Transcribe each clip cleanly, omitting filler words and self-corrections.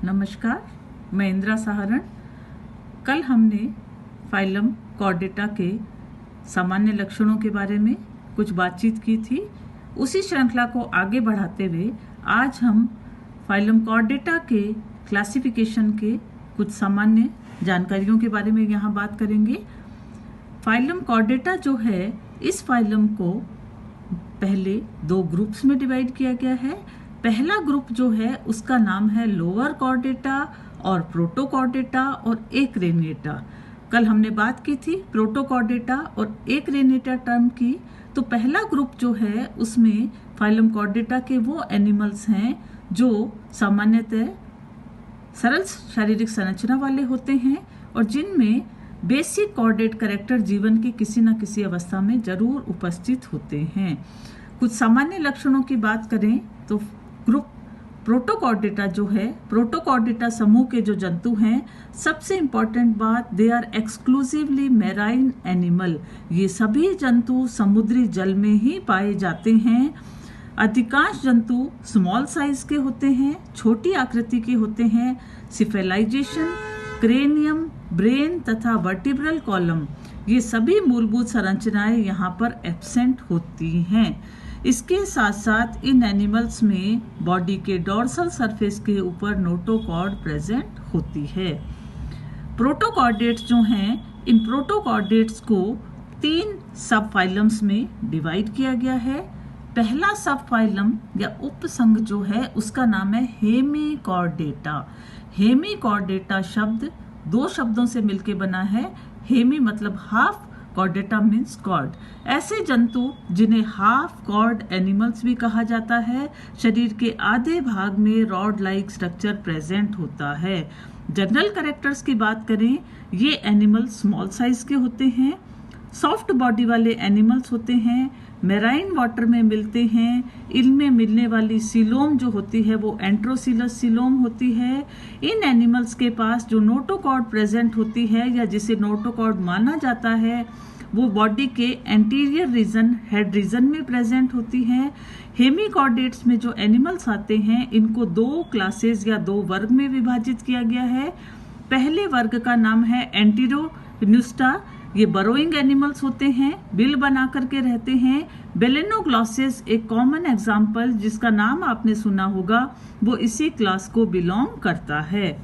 नमस्कार, मैं इंदिरा सहारण। कल हमने फाइलम कॉर्डेटा के सामान्य लक्षणों के बारे में कुछ बातचीत की थी। उसी श्रृंखला को आगे बढ़ाते हुए आज हम फाइलम कॉर्डेटा के क्लासिफिकेशन के कुछ सामान्य जानकारियों के बारे में यहाँ बात करेंगे। फाइलम कॉर्डेटा जो है, इस फाइलम को पहले दो ग्रुप्स में डिवाइड किया गया है। पहला ग्रुप जो है उसका नाम है लोअर कॉर्डेटा और प्रोटोकॉर्डेटा और एक्रेनिएटा। कल हमने बात की थी प्रोटोकॉर्डेटा और एक्रेनिएटा टर्म की। तो पहला ग्रुप जो है उसमें फाइलम कॉर्डेटा के वो एनिमल्स हैं जो सामान्यतः सरल शारीरिक संरचना वाले होते हैं और जिनमें बेसिक कॉर्डेट कैरेक्टर जीवन के किसी न किसी अवस्था में जरूर उपस्थित होते हैं। कुछ सामान्य लक्षणों की बात करें तो ग्रुप प्रोटोकॉर्डेटा जो है, प्रोटोकॉर्डेटा समूह के जो जंतु हैं, सबसे इंपॉर्टेंट बात, they are exclusively marine animal. ये सभी जंतु समुद्री जल में ही पाए जाते हैं। अधिकांश जंतु स्मॉल साइज के होते हैं, छोटी आकृति के होते हैं। सिफेलाइजेशन, क्रेनियम, ब्रेन तथा वर्टिब्रल कॉलम, ये सभी मूलभूत संरचनाएं यहाँ पर एब्सेंट होती हैं। इसके साथ साथ इन एनिमल्स में बॉडी के डोर्सल सरफेस के ऊपर नोटोकॉर्ड प्रेजेंट होती है। प्रोटोकॉर्डेट्स जो हैं, इन प्रोटोकॉर्डेट्स को 3 सब फाइलम्स में डिवाइड किया गया है। पहला सब फाइलम या उपसंघ जो है उसका नाम है हेमीकॉर्डेटा। हेमीकॉर्डेटा शब्द 2 शब्दों से मिलकर बना है। हेमी मतलब हाफ, कॉर्डेटा मीन्स कॉर्ड। ऐसे जंतु जिन्हें हाफ कॉर्ड एनिमल्स भी कहा जाता है, शरीर के आधे भाग में रॉड लाइक स्ट्रक्चर प्रेजेंट होता है। जनरल कैरेक्टर्स की बात करें, ये एनिमल स्मॉल साइज के होते हैं, सॉफ्ट बॉडी वाले एनिमल्स होते हैं, मेराइन वाटर में मिलते हैं। इनमें मिलने वाली सीलोम जो होती है वो एंट्रोसिलस सीलोम होती है। इन एनिमल्स के पास जो नोटोकॉर्ड प्रेजेंट होती है या जिसे नोटोकॉर्ड माना जाता है, वो बॉडी के एंटीरियर रीजन, हेड रीजन में प्रेजेंट होती है। हेमीकॉर्डेट्स में जो एनिमल्स आते हैं, इनको 2 क्लासेस या 2 वर्ग में विभाजित किया गया है। पहले वर्ग का नाम है एंटीरोन्यूस्टा। ये बरोइंग एनिमल्स होते हैं, बिल बना करके रहते हैं। बेलेनोग्लॉसिस एक कॉमन एग्जाम्पल जिसका नाम आपने सुना होगा, वो इसी क्लास को बिलोंग करता है।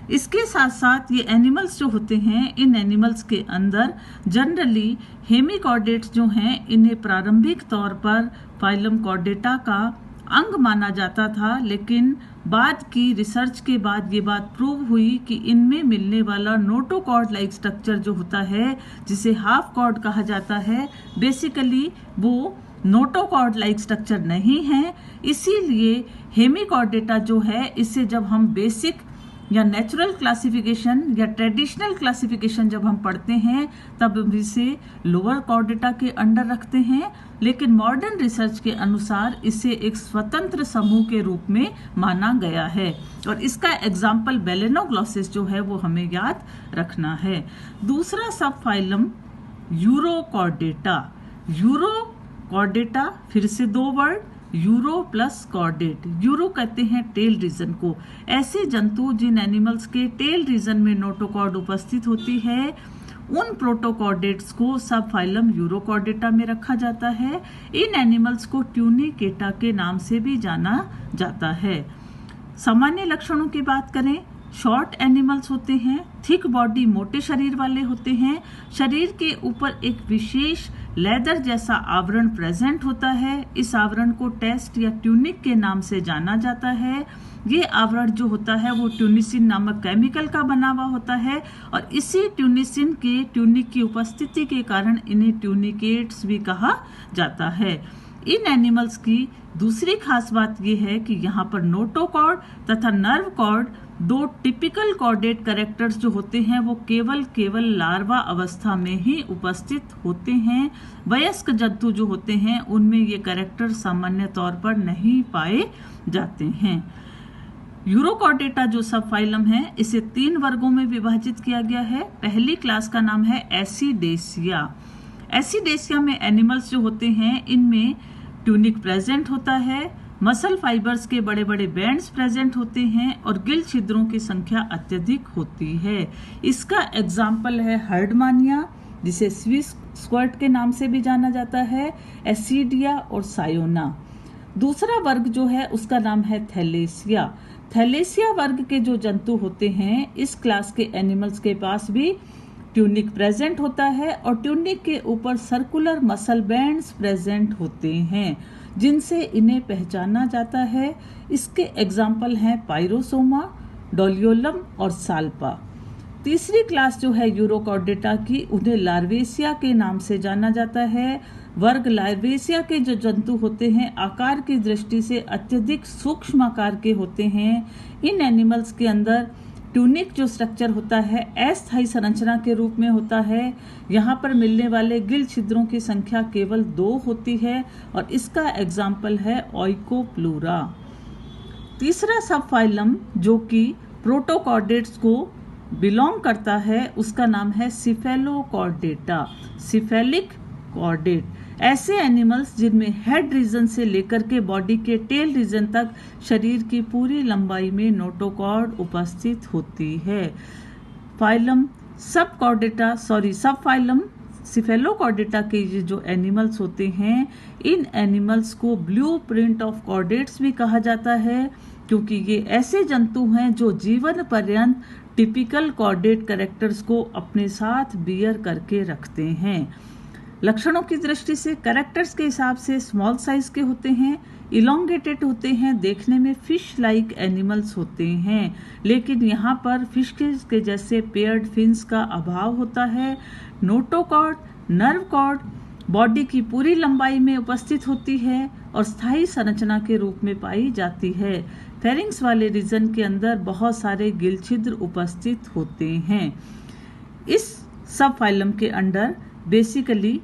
इसके साथ साथ ये एनिमल्स जो होते हैं, इन एनिमल्स के अंदर जनरली हेमीकॉर्डेट्स जो हैं, इन्हें प्रारंभिक तौर पर फाइलम कॉर्डेटा का अंग माना जाता था, लेकिन बाद की रिसर्च के बाद ये बात प्रूव हुई कि इनमें मिलने वाला नोटोकॉर्ड लाइक स्ट्रक्चर जो होता है, जिसे हाफ कॉर्ड कहा जाता है, बेसिकली वो नोटोकॉर्ड लाइक स्ट्रक्चर नहीं है। इसीलिए हेमीकॉर्डेटा जो है, इसे जब हम बेसिक या नेचुरल क्लासिफिकेशन या ट्रेडिशनल क्लासिफिकेशन जब हम पढ़ते हैं, तब हम इसे लोअर कॉर्डेटा के अंडर रखते हैं, लेकिन मॉडर्न रिसर्च के अनुसार इसे एक स्वतंत्र समूह के रूप में माना गया है। और इसका एग्जाम्पल बेलेनोग्लॉसिस जो है वो हमें याद रखना है। दूसरा सब फाइलम यूरोकॉर्डेटा। यूरोकॉर्डेटा, फिर से 2 word, euro plus chordate. Euro कहते हैं टेल रीजन को। ऐसे जंतु जिन एनिमल्स के टेल रीजन में नोटोकॉर्ड उपस्थित होती है, उन प्रोटोकॉर्डेट्स को सब फाइलम यूरोकॉर्डेटा में रखा जाता है। इन एनिमल्स को ट्यूनिकेटा के नाम से भी जाना जाता है। सामान्य लक्षणों की बात करें, शॉर्ट एनिमल्स होते हैं, थिक बॉडी, मोटे शरीर वाले होते हैं। शरीर के ऊपर एक विशेष लेदर जैसा आवरण प्रेजेंट होता है। इस आवरण को टेस्ट या ट्यूनिक के नाम से जाना जाता है। ये आवरण जो होता है वो ट्यूनिसिन नामक केमिकल का बना हुआ होता है और इसी ट्यूनिसिन के ट्यूनिक की उपस्थिति के कारण इन्हें ट्यूनिकेट्स भी कहा जाता है। इन एनिमल्स की दूसरी खास बात यह है कि यहाँ पर नोटोकॉर्ड तथा nerve cord, 2 typical chordate characters जो होते हैं, वो केवल लार्वा अवस्था में ही उपस्थित होते हैं। वयस्क जंतु जो होते हैं उनमें ये कैरेक्टर सामान्य तौर पर नहीं पाए जाते हैं। यूरोकॉर्डेटा जो सब फाइलम है, इसे 3 वर्गों में विभाजित किया गया है। पहली क्लास का नाम है एसिडेसिया। एसिडेसिया में एनिमल्स जो होते हैं, इनमें ट्यूनिक प्रेजेंट होता है, मसल फाइबर्स के बड़े बड़े बैंड्स प्रेजेंट होते हैं और गिल छिद्रों की संख्या अत्यधिक होती है। इसका एग्जाम्पल है हर्डमानिया, जिसे स्विस स्क्वाट के नाम से भी जाना जाता है, एसिडिया और सायोना। दूसरा वर्ग जो है उसका नाम है थैलेसिया। थैलेसिया वर्ग के जो जंतु होते हैं, इस क्लास के एनिमल्स के पास भी ट्यूनिक प्रेजेंट होता है और ट्यूनिक के ऊपर सर्कुलर मसल बैंड्स प्रेजेंट होते हैं, जिनसे इन्हें पहचाना जाता है। इसके एग्जाम्पल हैं पायरोसोमा, डोलियोलम और साल्पा। तीसरी क्लास जो है यूरोकॉर्डेटा की, उन्हें लार्वेसिया के नाम से जाना जाता है। वर्ग लार्वेसिया के जो जंतु होते हैं आकार की दृष्टि से अत्यधिक सूक्ष्म आकार के होते हैं। इन एनिमल्स के अंदर ट्यूनिक जो स्ट्रक्चर होता है अस्थायी संरचना के रूप में होता है। यहाँ पर मिलने वाले गिल छिद्रों की संख्या केवल 2 होती है और इसका एग्जाम्पल है ओइकोप्लूरा। तीसरा सब फाइलम जो कि प्रोटोकॉर्डेट्स को बिलोंग करता है, उसका नाम है सिफेलोकॉर्डेटा, सिफेलिक कॉर्डेट। ऐसे एनिमल्स जिनमें हेड रीजन से लेकर के बॉडी के टेल रीजन तक शरीर की पूरी लंबाई में नोटोकॉर्ड उपस्थित होती है। फाइलम सब फाइलम सिफेलोकॉर्डेटा के ये जो एनिमल्स होते हैं, इन एनिमल्स को ब्लू प्रिंट ऑफ कॉर्डेट्स भी कहा जाता है, क्योंकि ये ऐसे जंतु हैं जो जीवन पर्यंत टिपिकल कॉर्डेट कैरेक्टर्स को अपने साथ बियर करके रखते हैं। लक्षणों की दृष्टि से कैरेक्टर्स के हिसाब से स्मॉल साइज के होते हैं, इलोंगेटेड होते हैं, देखने में फिश लाइक एनिमल्स होते हैं, लेकिन यहाँ पर फिश के जैसे पेयर्ड फिन्स का अभाव होता है। नोटोकॉर्ड, नर्व कॉर्ड बॉडी की पूरी लंबाई में उपस्थित होती है और स्थायी संरचना के रूप में पाई जाती है। फेरिंग्स वाले रीजन के अंदर बहुत सारे गिल छिद्र उपस्थित होते हैं। इस सब फाइलम के अंडर बेसिकली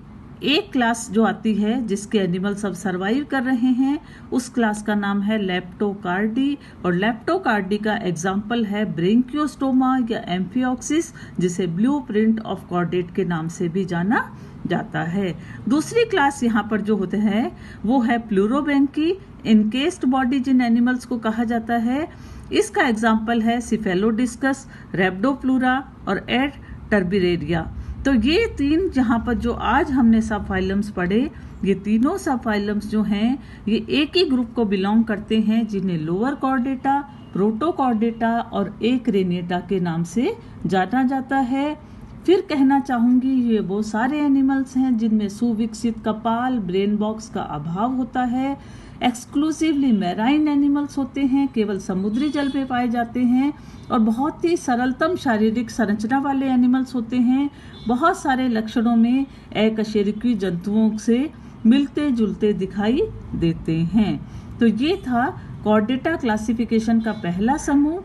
एक क्लास जो आती है जिसके एनिमल सब सरवाइव कर रहे हैं, उस क्लास का नाम है लेप्टोकार्डी, और लेप्टोकार्डी का एग्जाम्पल है ब्रेंकियोस्टोमा या एम्फियोक्सिस, जिसे ब्लू प्रिंट ऑफ कॉर्डेट के नाम से भी जाना जाता है। दूसरी क्लास यहाँ पर जो होते हैं वो है प्लूरोबेंकी, इनकेस्ड बॉडी जिन एनिमल्स को कहा जाता है। इसका एग्जाम्पल है सिफेलोडिस्कस, रेप्डोप्लूरा और एड टर्बिरेरिया। तो ये 3 जहाँ पर जो आज हमने सब फाइलम्स पढ़े, ये तीनों सब फाइलम्स जो हैं ये एक ही ग्रुप को बिलोंग करते हैं, जिन्हें लोअर कॉर्डेटा, प्रोटोकॉर्डेटा और एक्रेनिएटा के नाम से जाना जाता है। फिर कहना चाहूंगी, ये वो सारे एनिमल्स हैं जिनमें सुविकसित कपाल, ब्रेन बॉक्स का अभाव होता है। एक्सक्लूसिवली मैराइन एनिमल्स होते हैं, केवल समुद्री जल में पाए जाते हैं और बहुत ही सरलतम शारीरिक संरचना वाले एनिमल्स होते हैं। बहुत सारे लक्षणों में अकशेरुकी जंतुओं से मिलते जुलते दिखाई देते हैं। तो ये था कॉर्डेटा क्लासिफिकेशन का पहला समूह।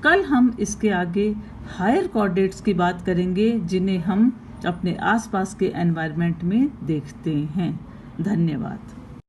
कल हम इसके आगे हायर कॉर्डेट्स की बात करेंगे, जिन्हें हम अपने आसपास के एनवायरनमेंट में देखते हैं। धन्यवाद।